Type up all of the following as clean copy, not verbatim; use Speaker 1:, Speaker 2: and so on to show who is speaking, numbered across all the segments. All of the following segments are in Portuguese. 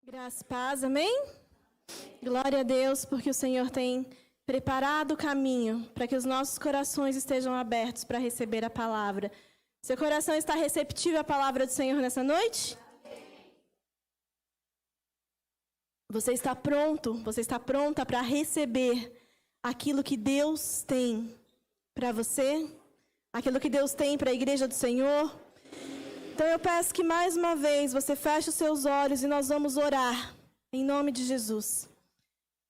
Speaker 1: Graça e paz, amém? Glória a Deus, porque o Senhor tem preparado o caminho para que os nossos corações estejam abertos para receber a palavra. Seu coração está receptivo à palavra do Senhor nessa noite? Você está pronto? Você está pronta para receber aquilo que Deus tem para você? Aquilo que Deus tem para a igreja do Senhor? Então eu peço que mais uma vez você feche os seus olhos e nós vamos orar em nome de Jesus.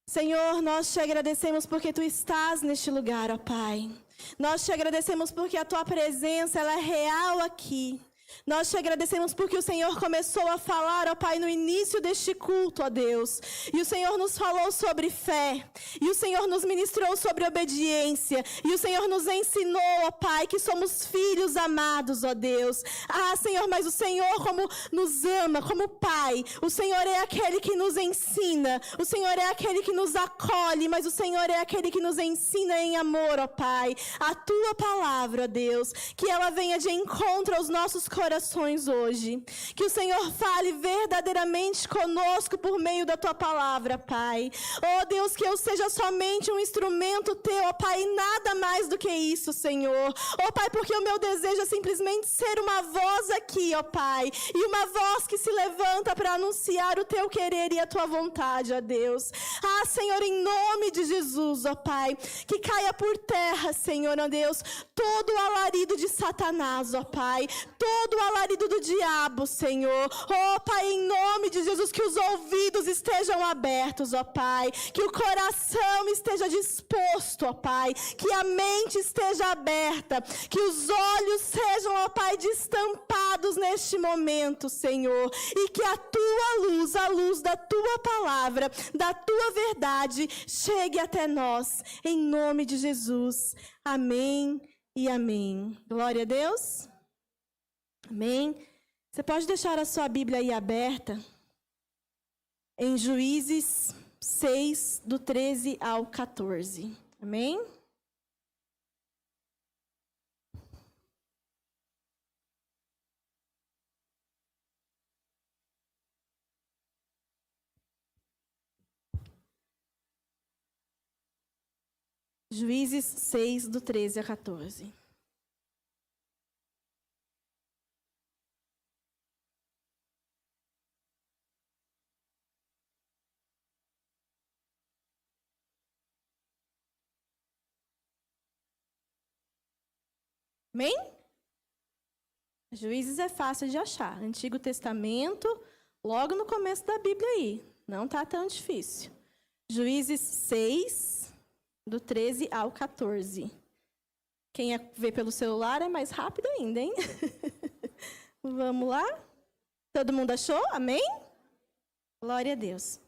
Speaker 1: Senhor, nós te agradecemos porque Tu estás neste lugar, ó Pai. Nós te agradecemos porque a Tua presença ela é real aqui. Nós te agradecemos porque o Senhor começou a falar, ó Pai, no início deste culto, ó Deus. E o Senhor nos falou sobre fé. E o Senhor nos ministrou sobre obediência. E o Senhor nos ensinou, ó Pai, que somos filhos amados, ó Deus. Ah, Senhor, mas o Senhor como nos ama, como Pai. O Senhor é aquele que nos ensina. O Senhor é aquele que nos acolhe. Mas o Senhor é aquele que nos ensina em amor, ó Pai. A Tua palavra, ó Deus, que ela venha de encontro aos nossos corações hoje. Que o Senhor fale verdadeiramente conosco por meio da Tua palavra, Pai. Oh Deus, que eu seja somente um instrumento Teu, ó Pai, e nada mais do que isso, Senhor. Oh Pai, porque o meu desejo é simplesmente ser uma voz aqui, ó Pai. E uma voz que se levanta para anunciar o Teu querer e a Tua vontade, ó Deus. Ah, Senhor, em nome de Jesus, ó Pai, que caia por terra, Senhor, ó Deus, todo o alarido de Satanás, ó Pai. Todo o alarido do diabo, Senhor. Oh, Pai, em nome de Jesus, que os ouvidos estejam abertos, ó Pai. Que o coração esteja disposto, ó Pai. Que a mente esteja aberta. Que os olhos sejam, ó Pai, destampados neste momento, Senhor. E que a Tua luz, a luz da Tua palavra, da Tua verdade, chegue até nós. Em nome de Jesus. Amém e amém. Glória a Deus. Amém? Você pode deixar a sua Bíblia aí aberta em Juízes 6, do 13 ao 14. Amém? Juízes 6, do 13 a 14. Amém? Juízes é fácil de achar. Antigo Testamento, logo no começo da Bíblia aí. Não está tão difícil. Juízes 6, do 13 ao 14. Quem vê pelo celular é mais rápido ainda, hein? Vamos lá? Todo mundo achou? Amém? Glória a Deus.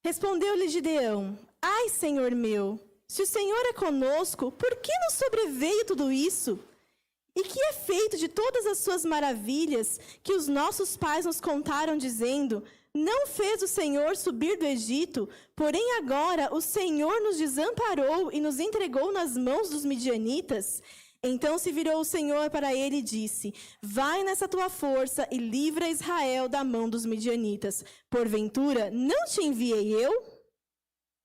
Speaker 1: Respondeu-lhe Gideão: Ai, Senhor meu, se o Senhor é conosco, por que nos sobreveio tudo isso? E que é feito de todas as suas maravilhas que os nossos pais nos contaram, dizendo: Não fez o Senhor subir do Egito, porém agora o Senhor nos desamparou e nos entregou nas mãos dos midianitas? Então se virou o Senhor para ele e disse: Vai nessa tua força e livra Israel da mão dos midianitas. Porventura, não te enviei eu?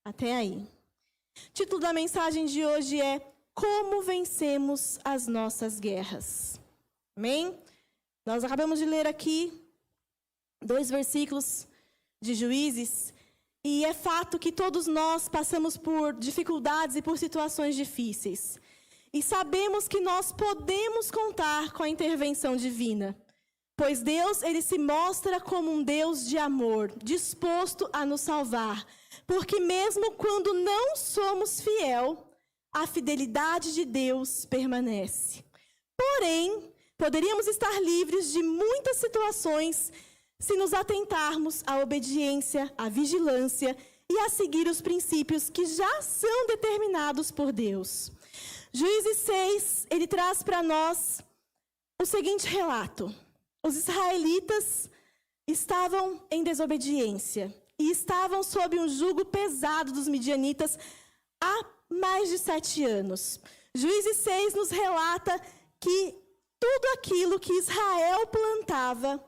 Speaker 1: Até aí. O título da mensagem de hoje é Como vencemos as nossas guerras. Amém? Nós acabamos de ler aqui 2 versículos de Juízes. E é fato que todos nós passamos por dificuldades e por situações difíceis. E sabemos que nós podemos contar com a intervenção divina. Pois Deus, Ele se mostra como um Deus de amor, disposto a nos salvar. Porque mesmo quando não somos fiel, a fidelidade de Deus permanece. Porém, poderíamos estar livres de muitas situações se nos atentarmos à obediência, à vigilância e a seguir os princípios que já são determinados por Deus. Juízes 6, ele traz para nós o seguinte relato. Os israelitas estavam em desobediência e estavam sob um jugo pesado dos midianitas há mais de 7 anos. Juízes 6 nos relata que tudo aquilo que Israel plantava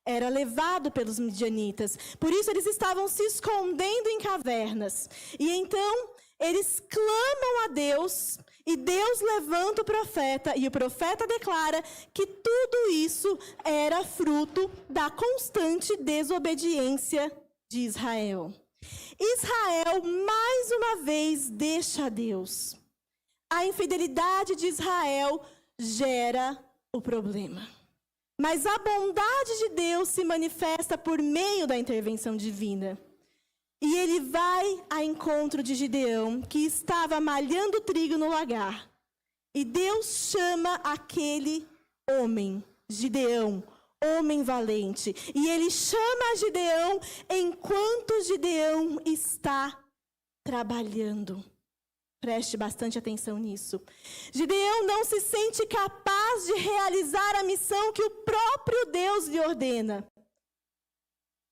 Speaker 1: era levado pelos midianitas. Por isso eles estavam se escondendo em cavernas. E então eles clamam a Deus, e Deus levanta o profeta, e o profeta declara que tudo isso era fruto da constante desobediência de Israel. Israel, mais uma vez, deixa a Deus. A infidelidade de Israel gera o problema. Mas a bondade de Deus se manifesta por meio da intervenção divina. E ele vai ao encontro de Gideão, que estava malhando trigo no lagar. E Deus chama aquele homem, Gideão, homem valente. E ele chama Gideão enquanto Gideão está trabalhando. Preste bastante atenção nisso. Gideão não se sente capaz de realizar a missão que o próprio Deus lhe ordena.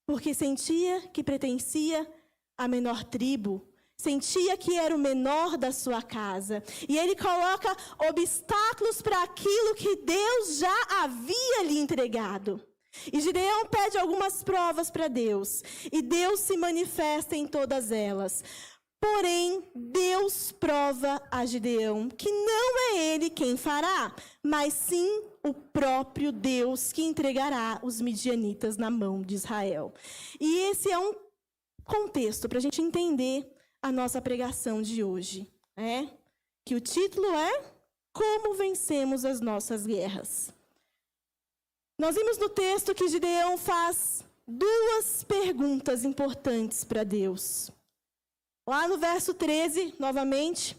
Speaker 1: Porque sentia que pertencia à menor tribo. Sentia que era o menor da sua casa. E ele coloca obstáculos para aquilo que Deus já havia lhe entregado. E Gideão pede algumas provas para Deus. E Deus se manifesta em todas elas. Porém, Deus prova a Gideão que não é ele quem fará, mas sim o próprio Deus que entregará os midianitas na mão de Israel. E esse é um contexto para a gente entender a nossa pregação de hoje, que o título é Como Vencemos as Nossas Guerras. Nós vimos no texto que Gideão faz duas perguntas importantes para Deus. Lá no verso 13, novamente,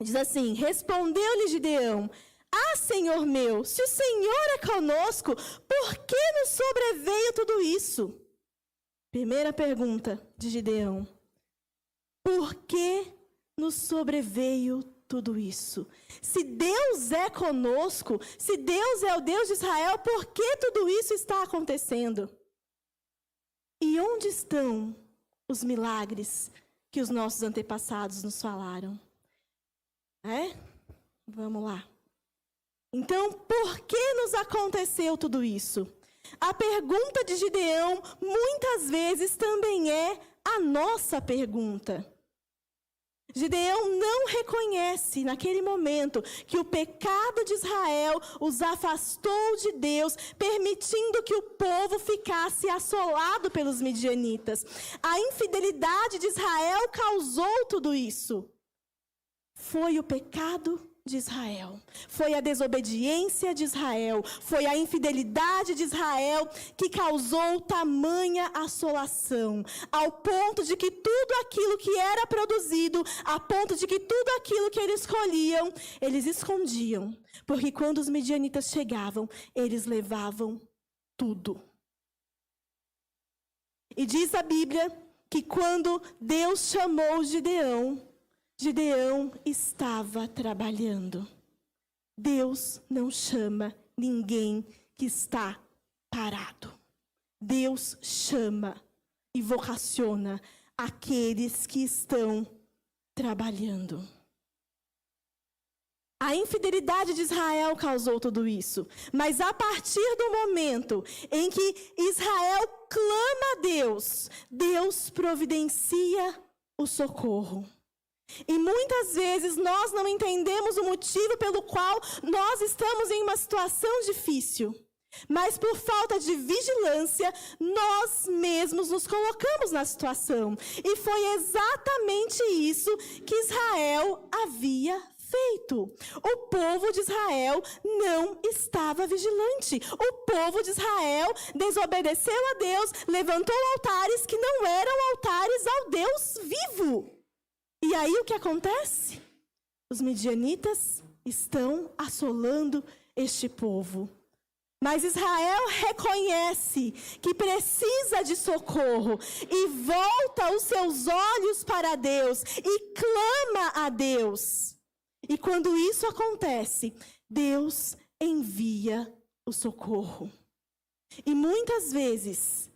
Speaker 1: diz assim: respondeu-lhe Gideão: ah, Senhor meu, se o Senhor é conosco, por que nos sobreveio tudo isso? Primeira pergunta de Gideão: por que nos sobreveio tudo isso? Se Deus é conosco, se Deus é o Deus de Israel, por que tudo isso está acontecendo? E onde estão os milagres que os nossos antepassados nos falaram? Vamos lá. Então, por que nos aconteceu tudo isso? A pergunta de Gideão, muitas vezes, também é a nossa pergunta. Gideão não reconhece, naquele momento, que o pecado de Israel os afastou de Deus, permitindo que o povo ficasse assolado pelos midianitas. A infidelidade de Israel causou tudo isso. Foi o pecado de Israel, foi a desobediência de Israel, foi a infidelidade de Israel que causou tamanha assolação, ao ponto de que tudo aquilo que era produzido, a ponto de que tudo aquilo que eles colhiam, eles escondiam, porque quando os midianitas chegavam, eles levavam tudo. E diz a Bíblia que quando Deus chamou Gideão estava trabalhando. Deus não chama ninguém que está parado. Deus chama e vocaciona aqueles que estão trabalhando. A infidelidade de Israel causou tudo isso. Mas a partir do momento em que Israel clama a Deus, Deus providencia o socorro. E muitas vezes nós não entendemos o motivo pelo qual nós estamos em uma situação difícil. Mas por falta de vigilância, nós mesmos nos colocamos na situação. E foi exatamente isso que Israel havia feito. O povo de Israel não estava vigilante. O povo de Israel desobedeceu a Deus, levantou altares que não eram altares ao Deus vivo. E aí o que acontece? Os midianitas estão assolando este povo. Mas Israel reconhece que precisa de socorro e volta os seus olhos para Deus e clama a Deus. E quando isso acontece, Deus envia o socorro. E muitas vezes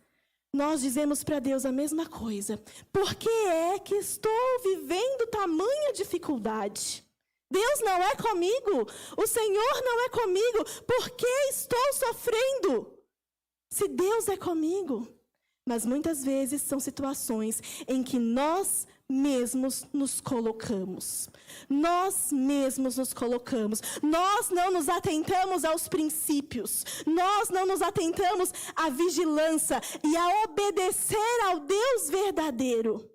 Speaker 1: nós dizemos para Deus a mesma coisa. Por que é que estou vivendo tamanha dificuldade? Deus não é comigo? O Senhor não é comigo? Por que estou sofrendo? Se Deus é comigo. Mas muitas vezes são situações em que nós mesmos nos colocamos. Nós mesmos nos colocamos. Nós não nos atentamos aos princípios. Nós não nos atentamos à vigilância e a obedecer ao Deus verdadeiro.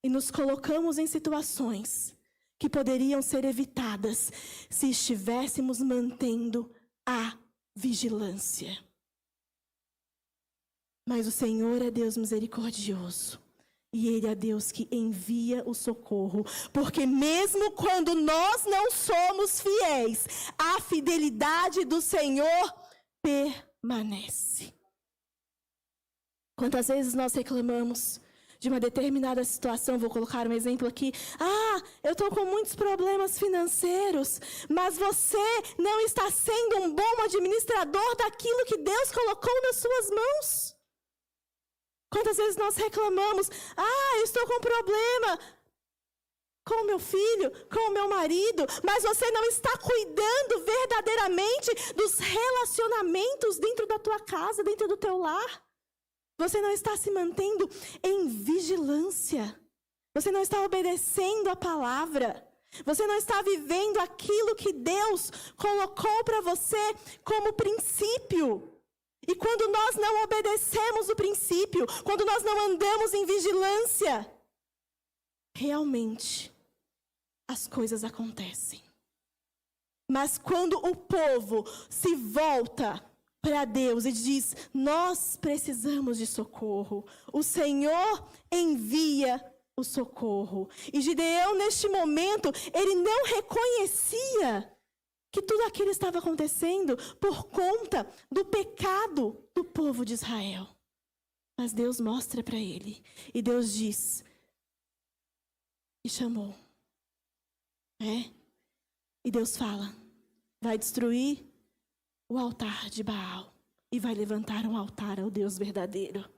Speaker 1: E nos colocamos em situações que poderiam ser evitadas se estivéssemos mantendo a vigilância. Mas o Senhor é Deus misericordioso. E Ele é Deus que envia o socorro. Porque mesmo quando nós não somos fiéis, a fidelidade do Senhor permanece. Quantas vezes nós reclamamos de uma determinada situação, vou colocar um exemplo aqui. Eu estou com muitos problemas financeiros, mas você não está sendo um bom administrador daquilo que Deus colocou nas suas mãos. Quantas vezes nós reclamamos, eu estou com problema com o meu filho, com o meu marido, mas você não está cuidando verdadeiramente dos relacionamentos dentro da tua casa, dentro do teu lar. Você não está se mantendo em vigilância. Você não está obedecendo a palavra. Você não está vivendo aquilo que Deus colocou para você como princípio. E quando nós não obedecemos o princípio, quando nós não andamos em vigilância, realmente as coisas acontecem. Mas quando o povo se volta para Deus e diz, nós precisamos de socorro, o Senhor envia o socorro. E Gideão, neste momento, ele não reconhecia que tudo aquilo estava acontecendo por conta do pecado do povo de Israel. Mas Deus mostra para ele. E Deus diz, e chamou. E Deus fala, vai destruir o altar de Baal e vai levantar um altar ao Deus verdadeiro.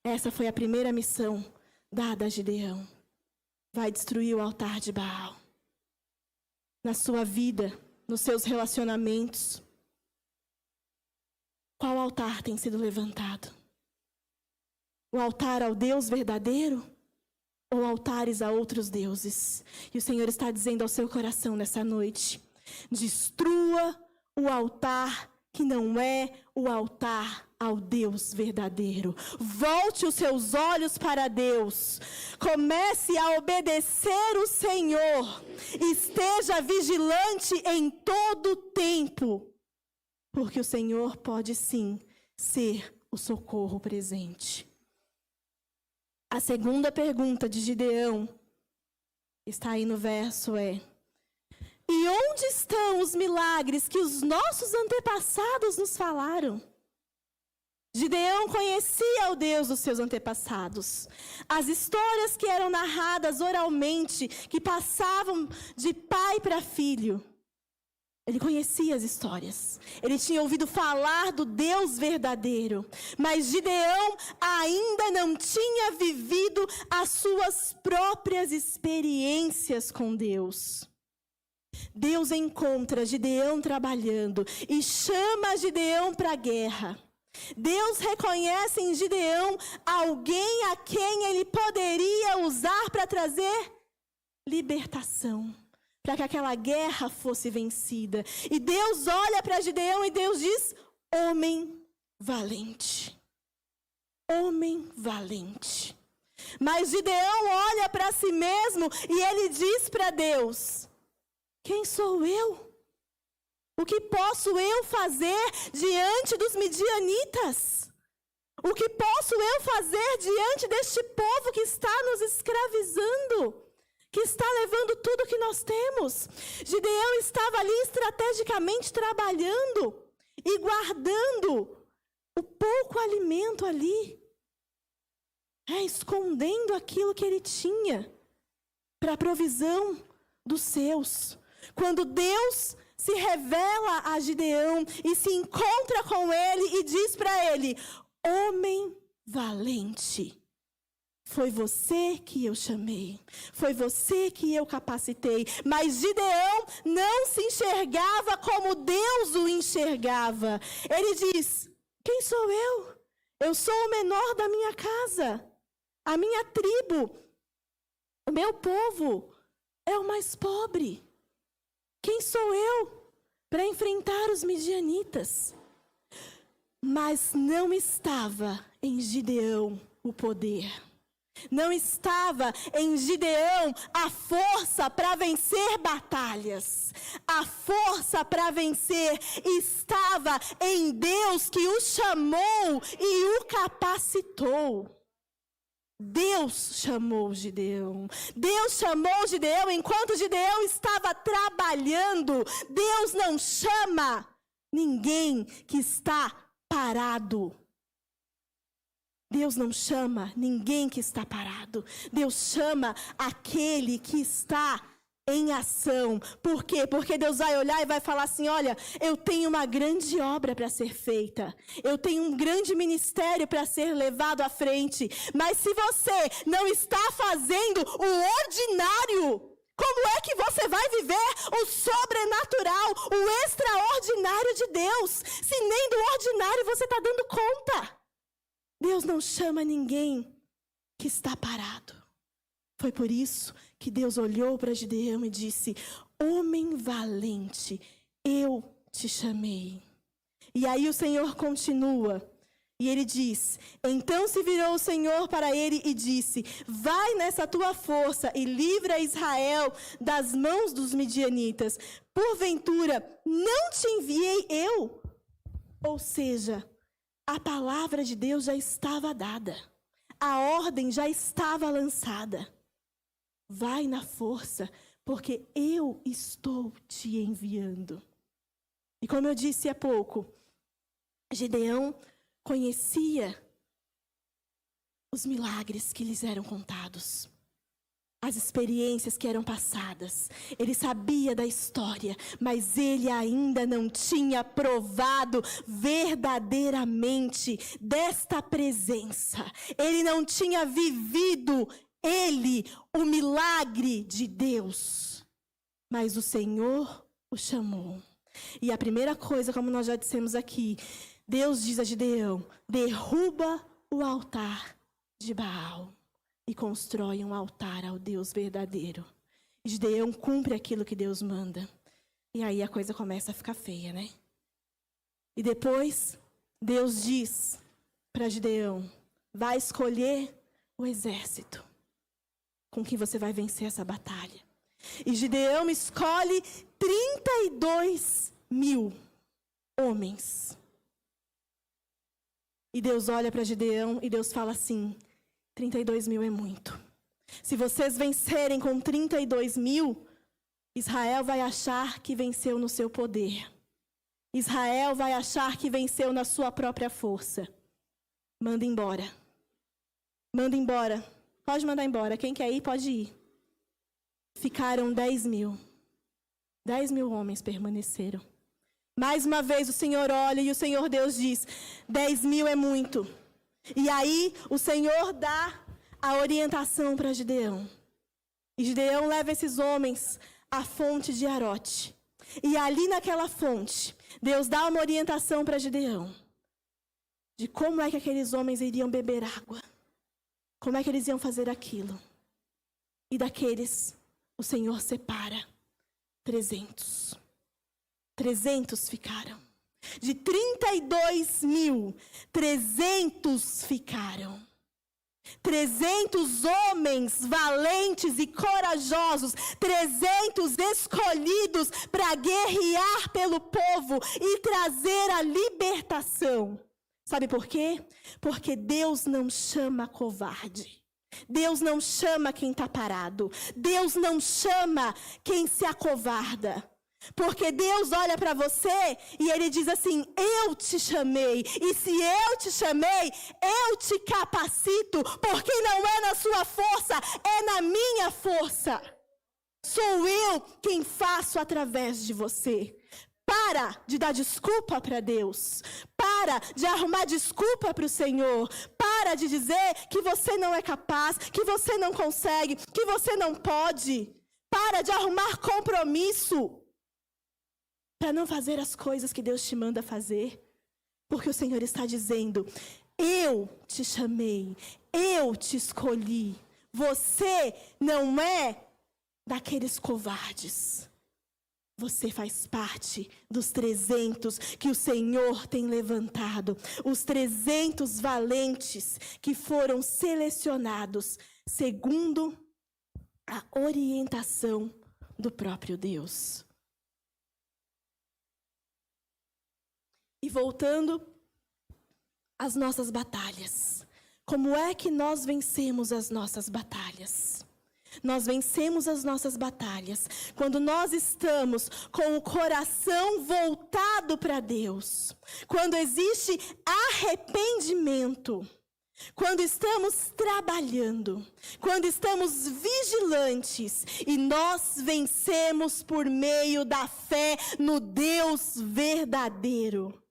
Speaker 1: Essa foi a primeira missão dada a Gideão. Vai destruir o altar de Baal. Na sua vida, nos seus relacionamentos, qual altar tem sido levantado? O altar ao Deus verdadeiro ou altares a outros deuses? E o Senhor está dizendo ao seu coração nessa noite, destrua o altar que não é o altar ao Deus verdadeiro. Volte os seus olhos para Deus. Comece a obedecer o Senhor. Esteja vigilante em todo o tempo. Porque o Senhor pode sim ser o socorro presente. A segunda pergunta de Gideão está aí no verso e onde estão os milagres que os nossos antepassados nos falaram? Gideão conhecia o Deus dos seus antepassados. As histórias que eram narradas oralmente, que passavam de pai para filho. Ele conhecia as histórias. Ele tinha ouvido falar do Deus verdadeiro. Mas Gideão ainda não tinha vivido as suas próprias experiências com Deus. Deus encontra Gideão trabalhando e chama Gideão para a guerra. Deus reconhece em Gideão alguém a quem ele poderia usar para trazer libertação, para que aquela guerra fosse vencida. E Deus olha para Gideão e Deus diz, homem valente. Homem valente. Mas Gideão olha para si mesmo e ele diz para Deus, quem sou eu? O que posso eu fazer diante dos midianitas? O que posso eu fazer diante deste povo que está nos escravizando? Que está levando tudo que nós temos? Gideão estava ali estrategicamente trabalhando e guardando o pouco alimento ali. Escondendo aquilo que ele tinha para a provisão dos seus. Quando Deus se revela a Gideão e se encontra com ele e diz para ele, homem valente, foi você que eu chamei, foi você que eu capacitei. Mas Gideão não se enxergava como Deus o enxergava. Ele diz, quem sou eu? Eu sou o menor da minha casa. A minha tribo, o meu povo é o mais pobre. Quem sou eu para enfrentar os midianitas? Mas não estava em Gideão o poder. Não estava em Gideão a força para vencer batalhas. A força para vencer estava em Deus que o chamou e o capacitou. Deus chamou Gideão. Deus chamou Gideão enquanto Gideão estava trabalhando. Deus não chama ninguém que está parado. Deus não chama ninguém que está parado. Deus chama aquele que está em ação. Por quê? Porque Deus vai olhar e vai falar assim: olha, eu tenho uma grande obra para ser feita. Eu tenho um grande ministério para ser levado à frente. Mas se você não está fazendo o ordinário, como é que você vai viver o sobrenatural, o extraordinário de Deus? Se nem do ordinário você está dando conta. Deus não chama ninguém que está parado. Foi por isso que Deus olhou para Gideão e disse: homem valente, eu te chamei. E aí o Senhor continua. E ele diz: então se virou o Senhor para ele e disse: vai nessa tua força e livra Israel das mãos dos midianitas. Porventura, não te enviei eu? Ou seja, a palavra de Deus já estava dada. A ordem já estava lançada. Vai na força, porque eu estou te enviando. E como eu disse há pouco, Gideão conhecia os milagres que lhes eram contados, as experiências que eram passadas. Ele sabia da história, mas ele ainda não tinha provado verdadeiramente desta presença. Ele não tinha vivido o milagre de Deus. Mas o Senhor o chamou. E a primeira coisa, como nós já dissemos aqui, Deus diz a Gideão: derruba o altar de Baal e constrói um altar ao Deus verdadeiro. E Gideão cumpre aquilo que Deus manda. E aí a coisa começa a ficar feia, né? E depois, Deus diz para Gideão: vai escolher o exército com que você vai vencer essa batalha. E Gideão escolhe 32.000 homens. E Deus olha para Gideão e Deus fala assim: 32.000 é muito. Se vocês vencerem com 32.000, Israel vai achar que venceu no seu poder. Israel vai achar que venceu na sua própria força. Manda embora. Manda embora. Pode mandar embora. Quem quer ir, pode ir. Ficaram 10.000. 10.000 homens permaneceram. Mais uma vez o Senhor olha e o Senhor Deus diz: 10.000 é muito. E aí o Senhor dá a orientação para Gideão. E Gideão leva esses homens à fonte de Arote. E ali naquela fonte, Deus dá uma orientação para Gideão de como é que aqueles homens iriam beber água. Como é que eles iam fazer aquilo. E daqueles, o Senhor separa 300. 300 ficaram. De 32.000, 300 ficaram. 300 homens valentes e corajosos, 300 escolhidos para guerrear pelo povo e trazer a libertação. Sabe por quê? Porque Deus não chama covarde. Deus não chama quem está parado. Deus não chama quem se acovarda. Porque Deus olha para você e Ele diz assim: eu te chamei. E se eu te chamei, eu te capacito. Porque não é na sua força, é na minha força. Sou eu quem faço através de você. Para de dar desculpa para Deus. Para de arrumar desculpa para o Senhor. Para de dizer que você não é capaz, que você não consegue, que você não pode. Para de arrumar compromisso para não fazer as coisas que Deus te manda fazer. Porque o Senhor está dizendo: Eu te chamei, eu te escolhi. Você não é daqueles covardes. Você faz parte dos 300 que o Senhor tem levantado. Os 300 valentes que foram selecionados segundo a orientação do próprio Deus. E voltando às nossas batalhas. Como é que nós vencemos as nossas batalhas? Nós vencemos as nossas batalhas quando nós estamos com o coração voltado para Deus. Quando existe arrependimento. Quando estamos trabalhando. Quando estamos vigilantes. E nós vencemos por meio da fé no Deus verdadeiro.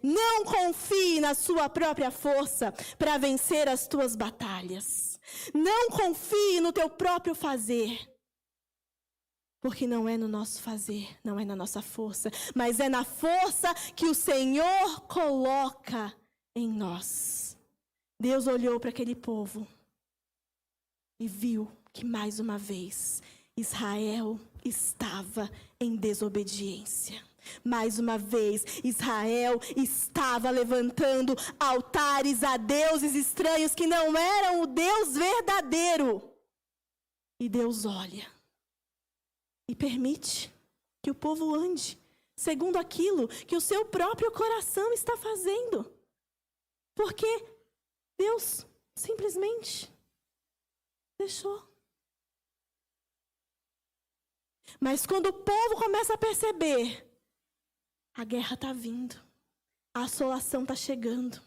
Speaker 1: Não confie na sua própria força para vencer as tuas batalhas. Não confie no teu próprio fazer. Porque não é no nosso fazer, não é na nossa força, mas é na força que o Senhor coloca em nós. Deus olhou para aquele povo e viu que mais uma vez Israel estava em desobediência. Mais uma vez, Israel estava levantando altares a deuses estranhos que não eram o Deus verdadeiro. E Deus olha e permite que o povo ande segundo aquilo que o seu próprio coração está fazendo. Porque Deus simplesmente deixou. Mas quando o povo começa a perceber, a guerra está vindo, a assolação está chegando,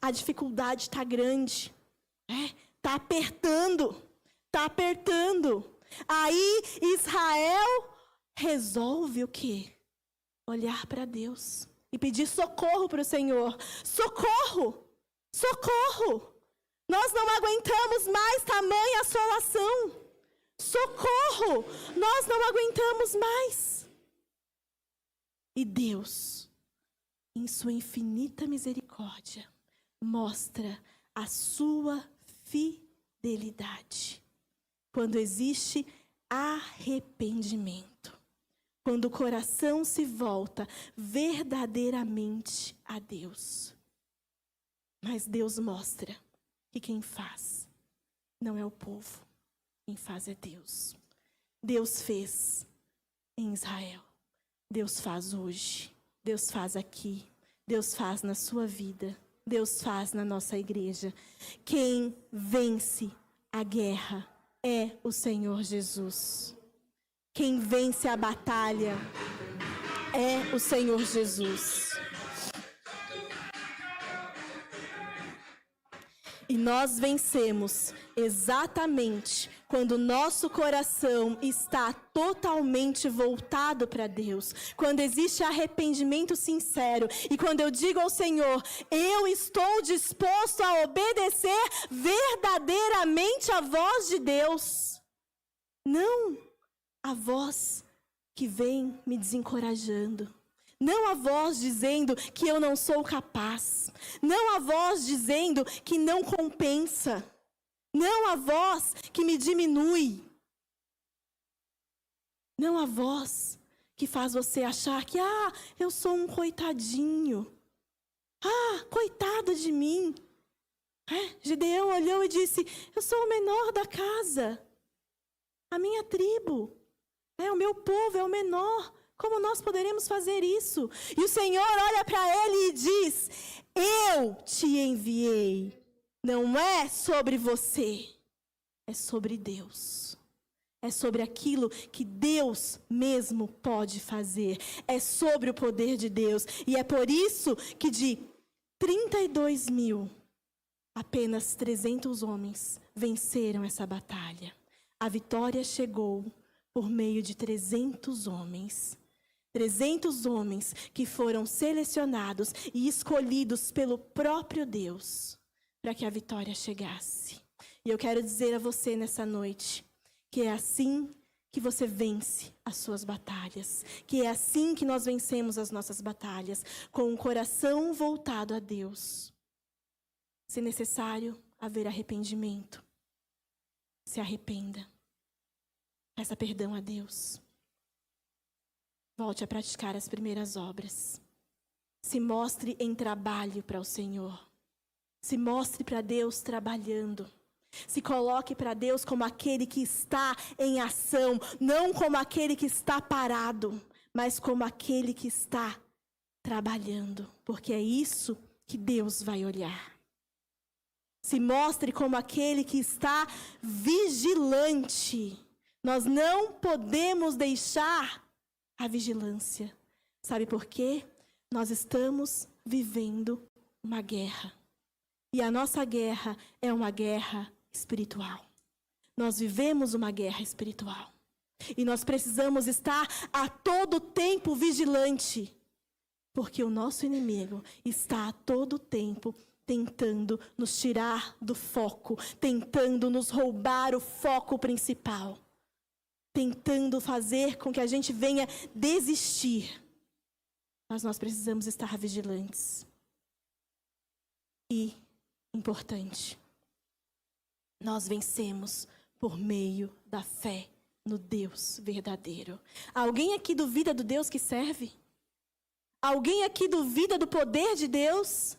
Speaker 1: a dificuldade está grande, está apertando. Aí Israel resolve o quê? Olhar para Deus e pedir socorro para o Senhor. Socorro! Socorro! Nós não aguentamos mais tamanha assolação. Socorro! Nós não aguentamos mais. E Deus, em sua infinita misericórdia, mostra a sua fidelidade. Quando existe arrependimento. Quando o coração se volta verdadeiramente a Deus. Mas Deus mostra que quem faz não é o povo. Quem faz é Deus. Deus fez em Israel. Deus faz hoje. Deus faz aqui. Deus faz na sua vida. Deus faz na nossa igreja. Quem vence a guerra é o Senhor Jesus. Quem vence a batalha é o Senhor Jesus. E nós vencemos exatamente quando o nosso coração está totalmente voltado para Deus. Quando existe arrependimento sincero. E quando eu digo ao Senhor, eu estou disposto a obedecer verdadeiramente a voz de Deus. Não a voz que vem me desencorajando. Não a voz dizendo que eu não sou capaz. Não a voz dizendo que não compensa. Não a voz que me diminui. Não a voz que faz você achar que, eu sou um coitadinho. Coitado de mim. Gideão olhou e disse, eu sou o menor da casa. A minha tribo. O meu povo é o menor. Como nós poderemos fazer isso? E o Senhor olha para ele e diz, eu te enviei. Não é sobre você, é sobre Deus. É sobre aquilo que Deus mesmo pode fazer. É sobre o poder de Deus. E é por isso que de 32 mil, apenas 300 homens venceram essa batalha. A vitória chegou por meio de 300 homens. 300 homens que foram selecionados e escolhidos pelo próprio Deus para que a vitória chegasse. E eu quero dizer a você nessa noite que é assim que você vence as suas batalhas. Que é assim que nós vencemos as nossas batalhas, com o coração voltado a Deus. Se necessário haver arrependimento, se arrependa. Peça perdão a Deus. Volte a praticar as primeiras obras. Se mostre em trabalho para o Senhor. Se mostre para Deus trabalhando. Se coloque para Deus como aquele que está em ação, não como aquele que está parado, mas como aquele que está trabalhando, porque é isso que Deus vai olhar. Se mostre como aquele que está vigilante. Nós não podemos deixar a vigilância. Sabe por quê? Nós estamos vivendo uma guerra. E a nossa guerra é uma guerra espiritual. Nós vivemos uma guerra espiritual. E nós precisamos estar a todo tempo vigilante. Porque o nosso inimigo está a todo tempo tentando nos tirar do foco, tentando nos roubar o foco principal, tentando fazer com que a gente venha desistir. Mas nós precisamos estar vigilantes. E, importante, nós vencemos por meio da fé no Deus verdadeiro. Alguém aqui duvida do Deus que serve? Alguém aqui duvida do poder de Deus?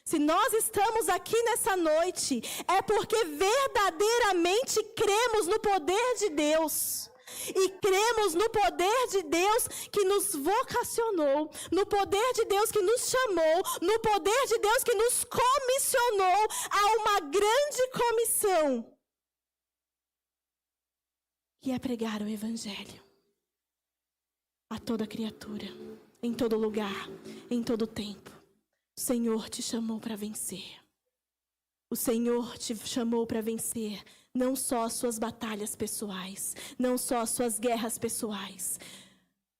Speaker 1: Se nós estamos aqui nessa noite, é porque verdadeiramente cremos no poder de Deus. E cremos no poder de Deus que nos vocacionou, no poder de Deus que nos chamou, no poder de Deus que nos comissionou a uma grande comissão. Que é pregar o Evangelho a toda criatura, em todo lugar, em todo tempo. O Senhor te chamou para vencer. O Senhor te chamou para vencer não só as suas batalhas pessoais, não só as suas guerras pessoais,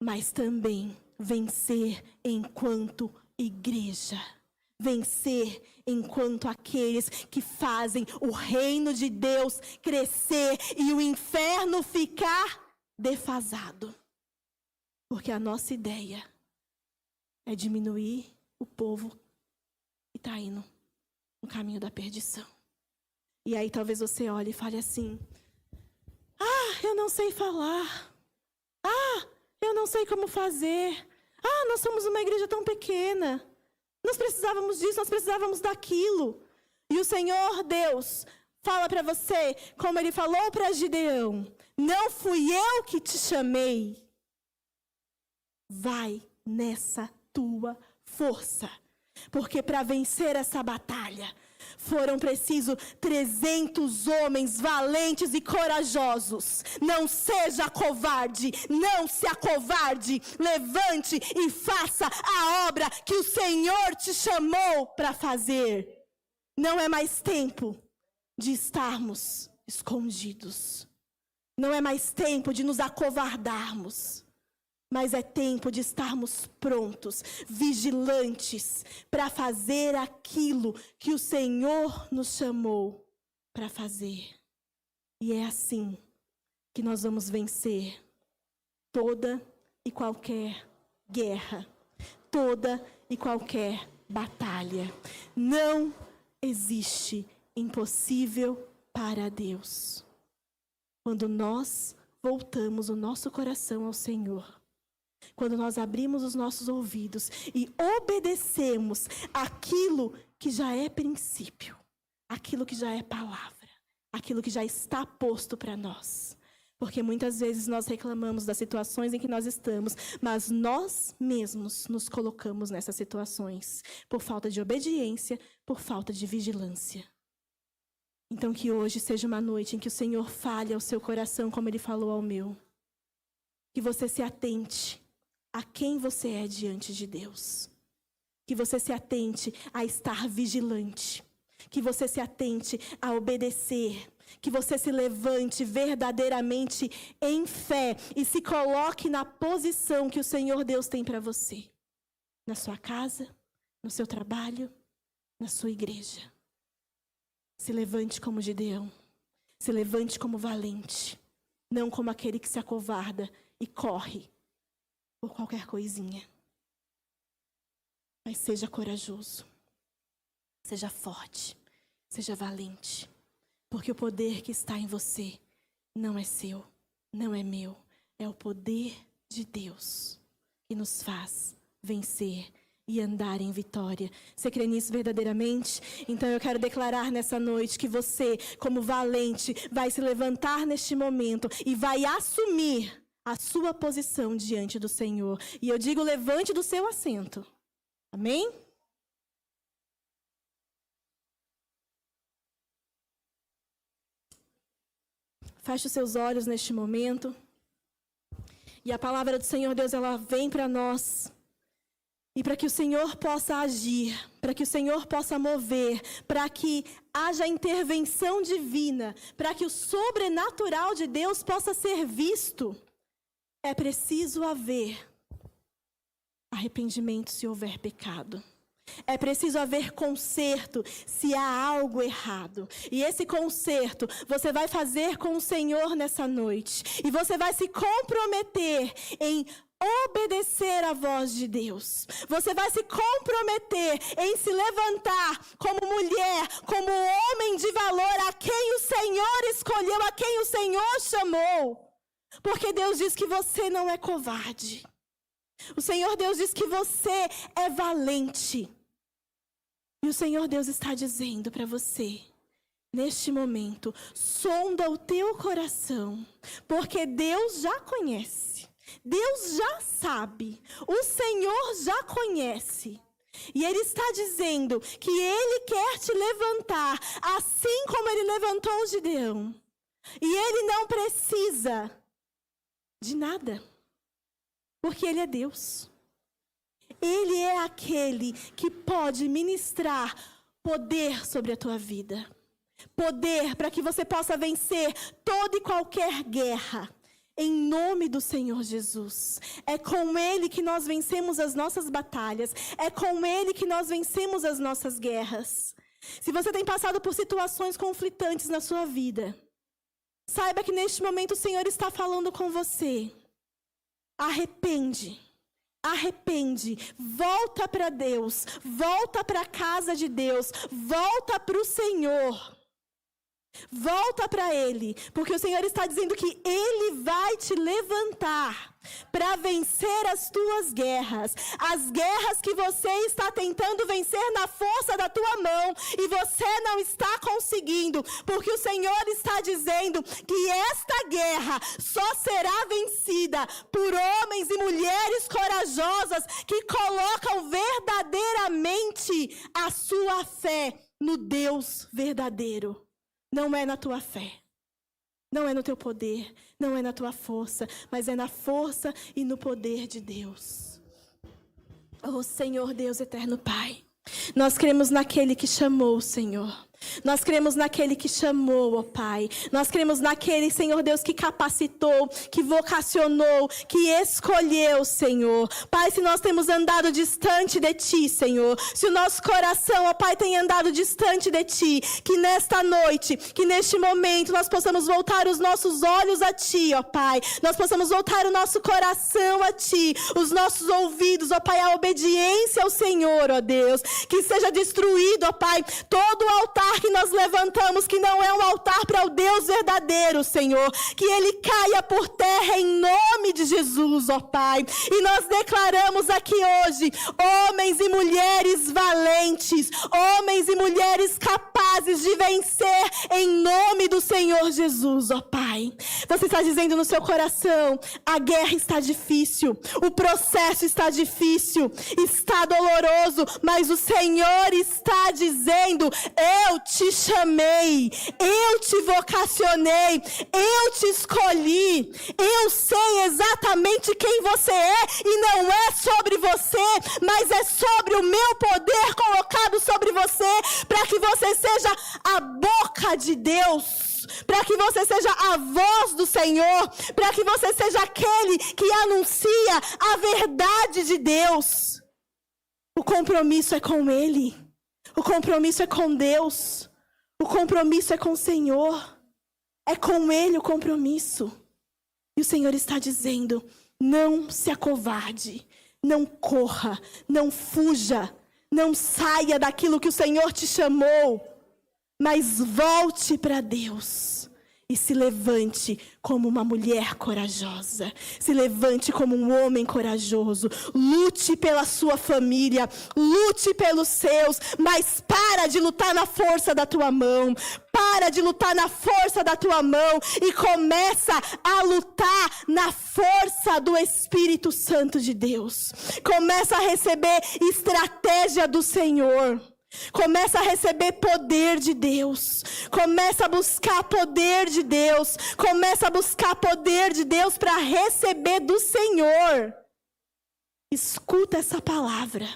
Speaker 1: mas também vencer enquanto igreja. Vencer enquanto aqueles que fazem o reino de Deus crescer e o inferno ficar defasado. Porque a nossa ideia é diminuir o povo que está indo no caminho da perdição. E aí talvez você olhe e fale assim: eu não sei falar. Eu não sei como fazer. Nós somos uma igreja tão pequena. Nós precisávamos disso, nós precisávamos daquilo. E o Senhor Deus fala para você, como Ele falou para Gideão: não fui eu que te chamei. Vai nessa tua força. Porque para vencer essa batalha, foram precisos 300 homens valentes e corajosos. Não seja covarde, não se acovarde. Levante e faça a obra que o Senhor te chamou para fazer. Não é mais tempo de estarmos escondidos. Não é mais tempo de nos acovardarmos. Mas é tempo de estarmos prontos, vigilantes, para fazer aquilo que o Senhor nos chamou para fazer. E é assim que nós vamos vencer toda e qualquer guerra, toda e qualquer batalha. Não existe impossível para Deus. Quando nós voltamos o nosso coração ao Senhor, quando nós abrimos os nossos ouvidos e obedecemos aquilo que já é princípio, aquilo que já é palavra, aquilo que já está posto para nós. Porque muitas vezes nós reclamamos das situações em que nós estamos, mas nós mesmos nos colocamos nessas situações por falta de obediência, por falta de vigilância. Então que hoje seja uma noite em que o Senhor fale ao seu coração como Ele falou ao meu. Que você se atente a quem você é diante de Deus. Que você se atente a estar vigilante. Que você se atente a obedecer. Que você se levante verdadeiramente em fé e se coloque na posição que o Senhor Deus tem para você. Na sua casa, no seu trabalho, na sua igreja. Se levante como Gideão. Se levante como valente. Não como aquele que se acovarda e corre por qualquer coisinha. Mas seja corajoso. Seja forte. Seja valente, porque o poder que está em você não é seu, não é meu, é o poder de Deus que nos faz vencer e andar em vitória. Você crê nisso verdadeiramente? Então eu quero declarar nessa noite que você, como valente, vai se levantar neste momento e vai assumir a sua posição diante do Senhor. E eu digo, levante do seu assento. Amém? Feche os seus olhos neste momento. E a palavra do Senhor Deus, ela vem para nós. E para que o Senhor possa agir, para que o Senhor possa mover, para que haja intervenção divina, para que o sobrenatural de Deus possa ser visto, é preciso haver arrependimento se houver pecado. É preciso haver conserto se há algo errado. E esse conserto você vai fazer com o Senhor nessa noite. E você vai se comprometer em obedecer à voz de Deus. Você vai se comprometer em se levantar como mulher, como homem de valor a quem o Senhor escolheu, a quem o Senhor chamou. Porque Deus diz que você não é covarde. O Senhor Deus diz que você é valente. E o Senhor Deus está dizendo para você, neste momento, sonda o teu coração, porque Deus já conhece, Deus já sabe, o Senhor já conhece. E Ele está dizendo que Ele quer te levantar, assim como Ele levantou o Gideão. E Ele não precisa de nada, porque Ele é Deus. Ele é aquele que pode ministrar poder sobre a tua vida. Poder para que você possa vencer toda e qualquer guerra. Em nome do Senhor Jesus. É com Ele que nós vencemos as nossas batalhas. É com Ele que nós vencemos as nossas guerras. Se você tem passado por situações conflitantes na sua vida, saiba que neste momento o Senhor está falando com você. Arrepende, volta para Deus, volta para a casa de Deus, volta para o Senhor. Volta para Ele, porque o Senhor está dizendo que Ele vai te levantar para vencer as tuas guerras. As guerras que você está tentando vencer na força da tua mão e você não está conseguindo, porque o Senhor está dizendo que esta guerra só será vencida por homens e mulheres corajosas que colocam verdadeiramente a sua fé no Deus verdadeiro. Não é na tua fé, não é no teu poder, não é na tua força, mas é na força e no poder de Deus. Oh Senhor Deus eterno Pai, nós cremos naquele que chamou o Senhor. Nós cremos naquele que chamou, ó Pai. Nós cremos naquele, Senhor Deus, que capacitou, que vocacionou, que escolheu, Senhor. Pai, se nós temos andado distante de Ti, Senhor, se o nosso coração, ó Pai, tem andado distante de Ti, que nesta noite, que neste momento, nós possamos voltar os nossos olhos a Ti, ó Pai. Nós possamos voltar o nosso coração a Ti, os nossos ouvidos, ó Pai, a obediência ao Senhor, ó Deus. Que seja destruído, ó Pai, todo o altar que nós levantamos, que não é um altar para o Deus verdadeiro, Senhor, que ele caia por terra em nome de Jesus, ó Pai. E nós declaramos aqui hoje, homens e mulheres valentes, homens e mulheres capazes de vencer em nome do Senhor Jesus, ó Pai. Você está dizendo no seu coração, a guerra está difícil, o processo está difícil, está doloroso, mas o Senhor está dizendo, eu te chamei, eu te vocacionei, eu te escolhi, eu sei exatamente quem você é e não é sobre você, mas é sobre o meu poder colocado sobre você, para que você seja a boca de Deus, para que você seja a voz do Senhor, para que você seja aquele que anuncia a verdade de Deus. O compromisso é com Ele. O compromisso é com Deus. O compromisso é com o Senhor. É com Ele o compromisso. E o Senhor está dizendo, não se acovarde, não corra, não fuja, não saia daquilo que o Senhor te chamou. Mas volte para Deus. E se levante como uma mulher corajosa. Se levante como um homem corajoso. Lute pela sua família. Lute pelos seus. Mas para de lutar na força da tua mão. Para de lutar na força da tua mão. E começa a lutar na força do Espírito Santo de Deus. Começa a receber estratégia do Senhor. Começa a receber poder de Deus. Começa a buscar poder de Deus. Começa a buscar poder de Deus para receber do Senhor. Escuta essa palavra,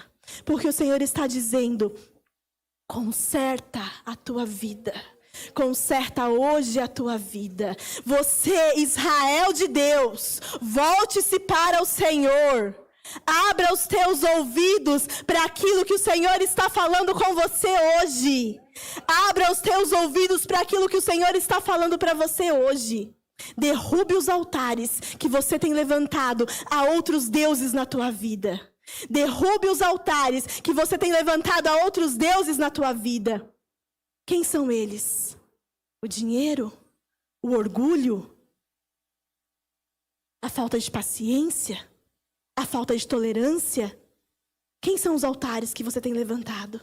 Speaker 1: porque o Senhor está dizendo: conserta a tua vida. Conserta hoje a tua vida. Você, Israel de Deus, volte-se para o Senhor. Abra os teus ouvidos para aquilo que o Senhor está falando com você hoje. Abra os teus ouvidos para aquilo que o Senhor está falando para você hoje. Derrube os altares que você tem levantado a outros deuses na tua vida. Derrube os altares que você tem levantado a outros deuses na tua vida. Quem são eles? O dinheiro? O orgulho? A falta de paciência? A falta de tolerância? Quem são os altares que você tem levantado?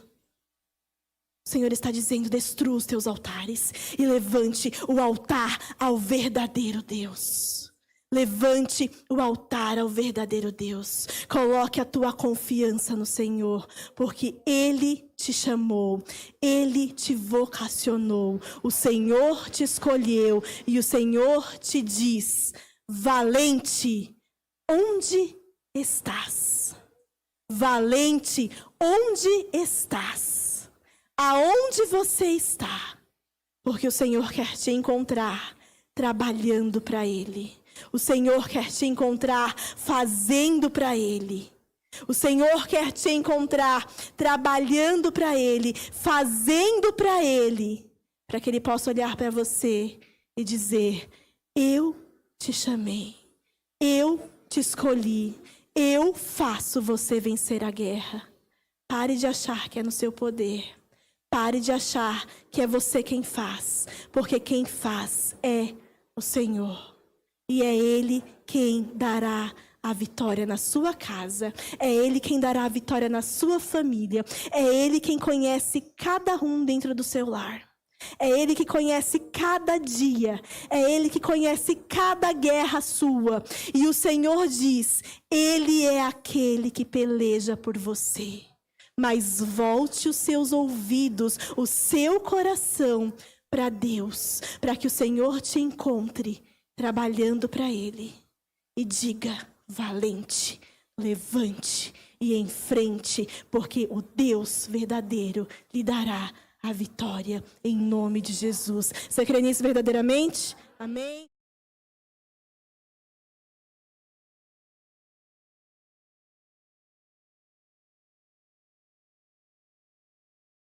Speaker 1: O Senhor está dizendo: destrua os teus altares e levante o altar ao verdadeiro Deus. Levante o altar ao verdadeiro Deus. Coloque a tua confiança no Senhor, porque Ele te chamou, Ele te vocacionou, o Senhor te escolheu e o Senhor te diz: valente, onde estás? Valente, onde estás? Aonde você está? Porque o Senhor quer te encontrar trabalhando para Ele. O Senhor quer te encontrar fazendo para Ele. O Senhor quer te encontrar trabalhando para Ele, fazendo para Ele, para que Ele possa olhar para você e dizer: eu te chamei, eu te escolhi, eu faço você vencer a guerra. Pare de achar que é no seu poder. Pare de achar que é você quem faz, porque quem faz é o Senhor. E é Ele quem dará a vitória na sua casa. É Ele quem dará a vitória na sua família. É Ele quem conhece cada um dentro do seu lar. É Ele que conhece cada dia. É Ele que conhece cada guerra sua. E o Senhor diz: Ele é aquele que peleja por você. Mas volte os seus ouvidos, o seu coração para Deus, para que o Senhor te encontre trabalhando para Ele. E diga: valente, levante e enfrente, porque o Deus verdadeiro lhe dará a vitória em nome de Jesus. Você crê nisso verdadeiramente? Amém?